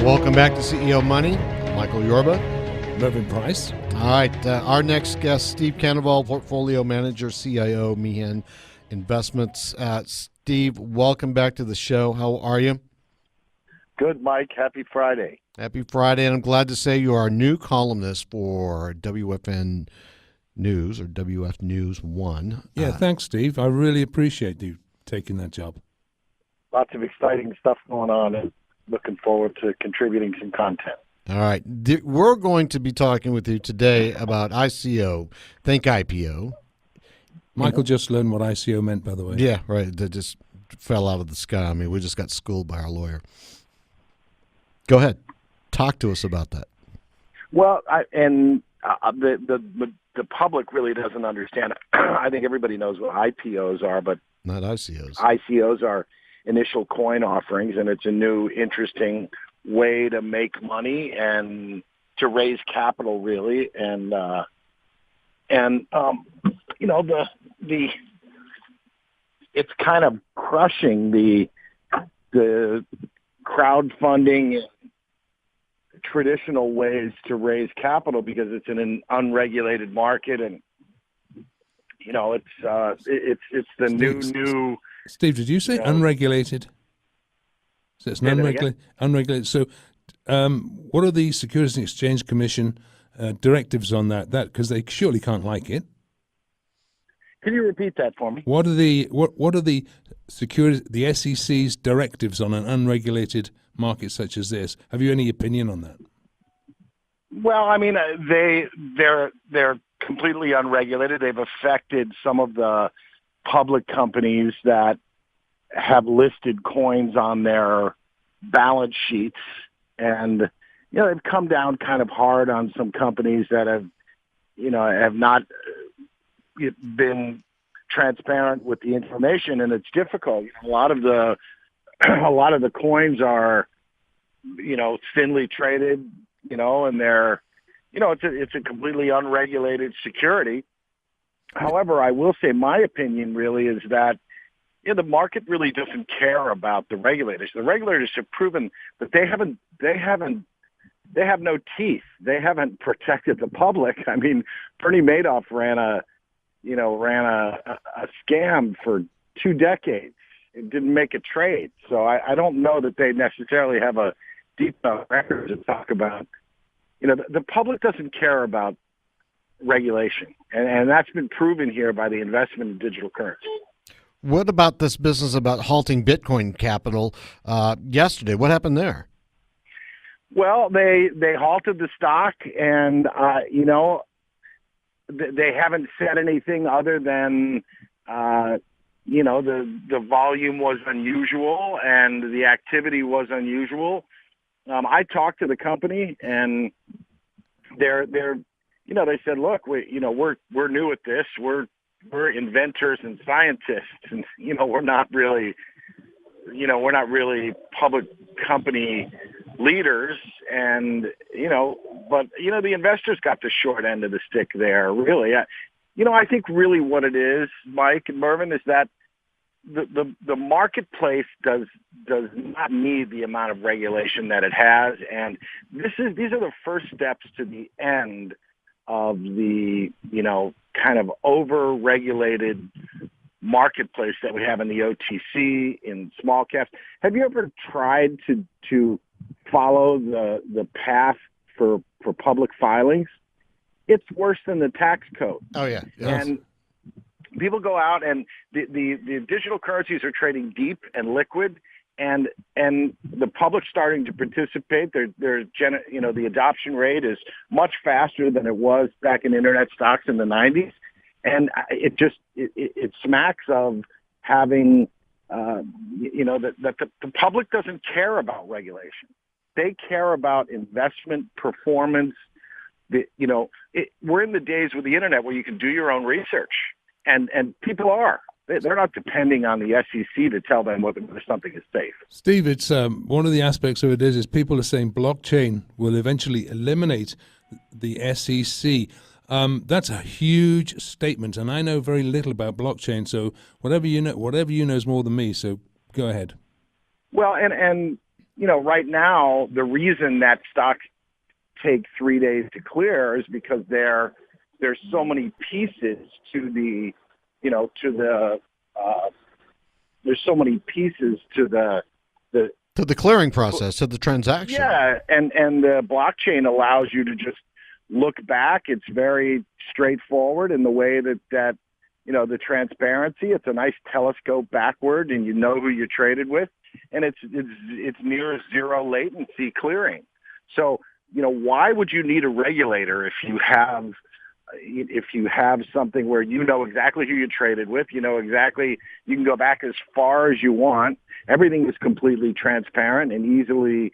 Welcome back to CEO Money. Michael Yorba. Mervyn Price. All right, our next guest, Steve Kanaval, Portfolio Manager, CIO, Meehan Investments. Steve, welcome back to the show. How are you? Good, Mike. Happy Friday. Happy Friday, and I'm glad to say you are a new columnist for WFN News, or WF News 1. Yeah, thanks, Steve. I really appreciate you taking that job. Lots of exciting stuff going on, and looking forward to contributing some content. All right. We're going to be talking with you today about ICO, think IPO. Michael just learned what ICO meant, by the way. Yeah, right. That just fell out of the sky. I mean, we just got schooled by our lawyer. Go ahead. Talk to us about that. Well, the public really doesn't understand. I think everybody knows what IPOs are, but not ICOs. ICOs are initial coin offerings, and it's a new, interesting way to make money and to raise capital, really. And you know, the it's kind of crushing the crowdfunding traditional ways to raise capital, because it's in an unregulated market, and you know, it's the new. Steve, did you say unregulated? So it's unregulated. So, what are the Securities and Exchange Commission directives on that? Because they surely can't like it. Can you repeat that for me? What are the SEC's directives on an unregulated market such as this? Have you any opinion on that? Well, I mean, they're completely unregulated. They've affected some of the public companies that have listed coins on their balance sheets, and you know, they've come down kind of hard on some companies that have not been transparent with the information, and it's difficult. You know, a lot of the coins are, you know, thinly traded, you know, and they're, you know, it's a completely unregulated security. However, I will say my opinion really is that, you know, the market really doesn't care about the regulators. The regulators have proven that they have no teeth. They haven't protected the public. I mean, Bernie Madoff ran a scam for 2 decades. It didn't make a trade. So I don't know that they necessarily have a deep enough record to talk about. You know, the public doesn't care about regulation, and that's been proven here by the investment in digital currency. What about this business about halting Bitcoin capital yesterday? What happened there? Well, they halted the stock, and you know, they haven't said anything other than you know, the volume was unusual and the activity was unusual. I talked to the company, and they're you know, they said, look, we're new at this. We're inventors and scientists, and you know, we're not really public company leaders, and you know, but you know, the investors got the short end of the stick there, really. You know, I think really what it is, Mike and Mervyn, is that the marketplace does not need the amount of regulation that it has, and these are the first steps to the end of the, you know, kind of over-regulated marketplace that we have in the OTC, in small caps. Have you ever tried to follow the path for public filings? It's worse than the tax code. Oh, yeah. Yes. And people go out, and the digital currencies are trading deep and liquid, and the public's starting to participate. You know, the adoption rate is much faster than it was back in internet stocks in the 90s, and it smacks of having you know, that the public doesn't care about regulation. They care about investment performance. You know, we're in the days with the internet where you can do your own research, and people are. They're not depending on the SEC to tell them whether something is safe. Steve, it's one of the aspects of it is people are saying blockchain will eventually eliminate the SEC. That's a huge statement, and I know very little about blockchain. So whatever you know is more than me. So go ahead. Well, and right now, the reason that stocks take 3 days to clear is because there's so many pieces to the, there's so many pieces to the clearing process, to the transaction. Yeah, and the blockchain allows you to just look back. It's very straightforward in the way that the transparency. It's a nice telescope backward, and you know who you traded with, and it's near zero latency clearing. So why would you need a regulator if you have something where you know exactly who you traded with, you can go back as far as you want. Everything is completely transparent and easily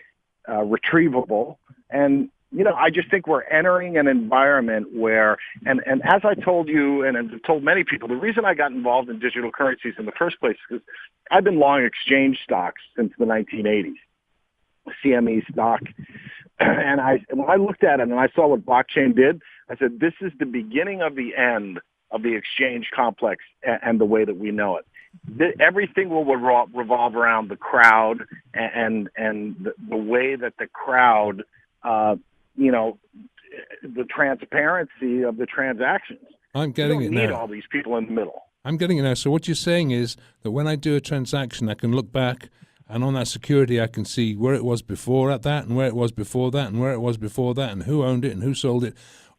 retrievable. And, I just think we're entering an environment where, and as I told you and I've told many people, the reason I got involved in digital currencies in the first place is I've been long exchange stocks since the 1980s, CME stock. And when I looked at it and I saw what blockchain did, I said, this is the beginning of the end of the exchange complex and the way that we know it. Everything will revolve around the crowd and the way that the crowd, the transparency of the transactions. I'm getting it now. You don't need all these people in the middle. I'm getting it now. So what you're saying is that when I do a transaction, I can look back, and on that security, I can see where it was before at that, and where it was before that, and where it was before that, and who owned it, and who sold it,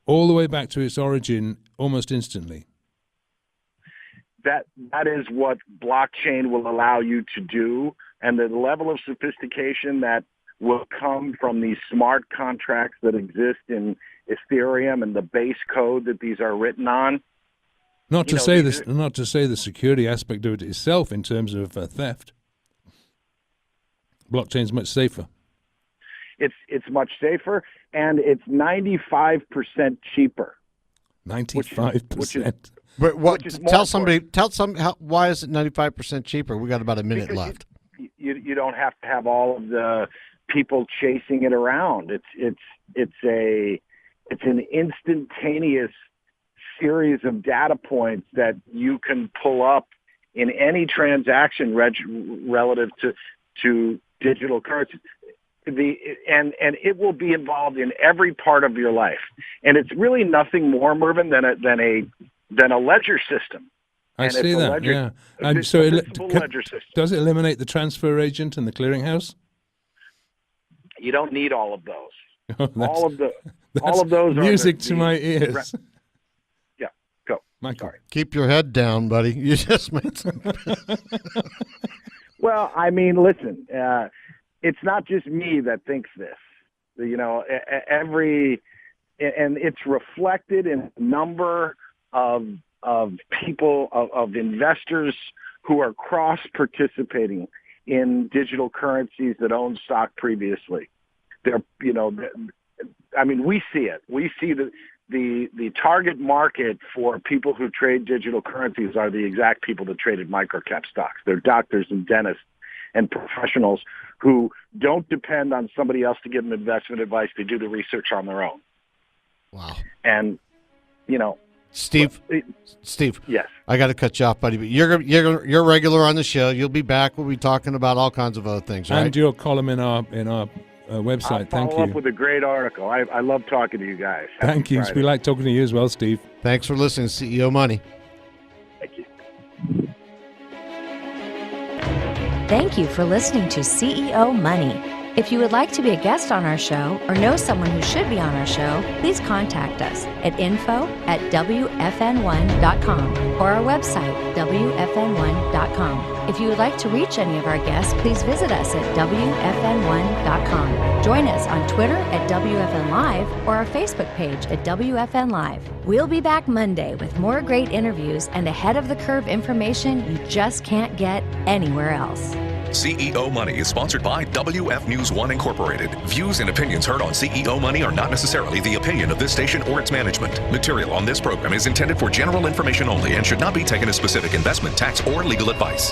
all the way back to its origin almost instantly. That is what blockchain will allow you to do, and the level of sophistication that will come from these smart contracts that exist in Ethereum and the base code that these are written on. Not to say the security aspect of it itself in terms of theft. Blockchain's much safer. It's much safer, and it's 95% cheaper. 95%. But why is it 95% cheaper? We got about a minute left. You don't have to have all of the people chasing it around. It's an instantaneous series of data points that you can pull up in any transaction relative to digital currency. And it will be involved in every part of your life. And it's really nothing more, Mervyn, than a ledger system. I see that. Yeah. And so does it eliminate the transfer agent and the clearinghouse? You don't need all of those. Oh, all of those are music to my ears. Yeah, go. Michael. Sorry. Keep your head down, buddy. You just made some. Well, I mean, listen. It's not just me that thinks this. And it's reflected in a number of people, of investors who are cross-participating in digital currencies that own stock previously. We see it. We see the target market for people who trade digital currencies are the exact people that traded microcap stocks. They're doctors and dentists and professionals who don't depend on somebody else to give them investment advice. They do the research on their own. Wow. And, Steve, yes, I got to cut you off, buddy. But you're regular on the show. You'll be back. We'll be talking about all kinds of other things, right? And your column in our website. Thank you. Follow up with a great article. I love talking to you guys. Thank you. We like talking to you as well, Steve. Thanks for listening to CEO Money. Thank you. Thank you for listening to CEO Money. If you would like to be a guest on our show or know someone who should be on our show, please contact us at info@wfn1.com or our website, wfn1.com. If you would like to reach any of our guests, please visit us at wfn1.com. Join us on Twitter at WFN Live or our Facebook page at WFN Live. We'll be back Monday with more great interviews and ahead of the curve information you just can't get anywhere else. CEO Money is sponsored by WF News 1 Incorporated. Views and opinions heard on CEO Money are not necessarily the opinion of this station or its management. Material on this program is intended for general information only and should not be taken as specific investment, tax, or legal advice.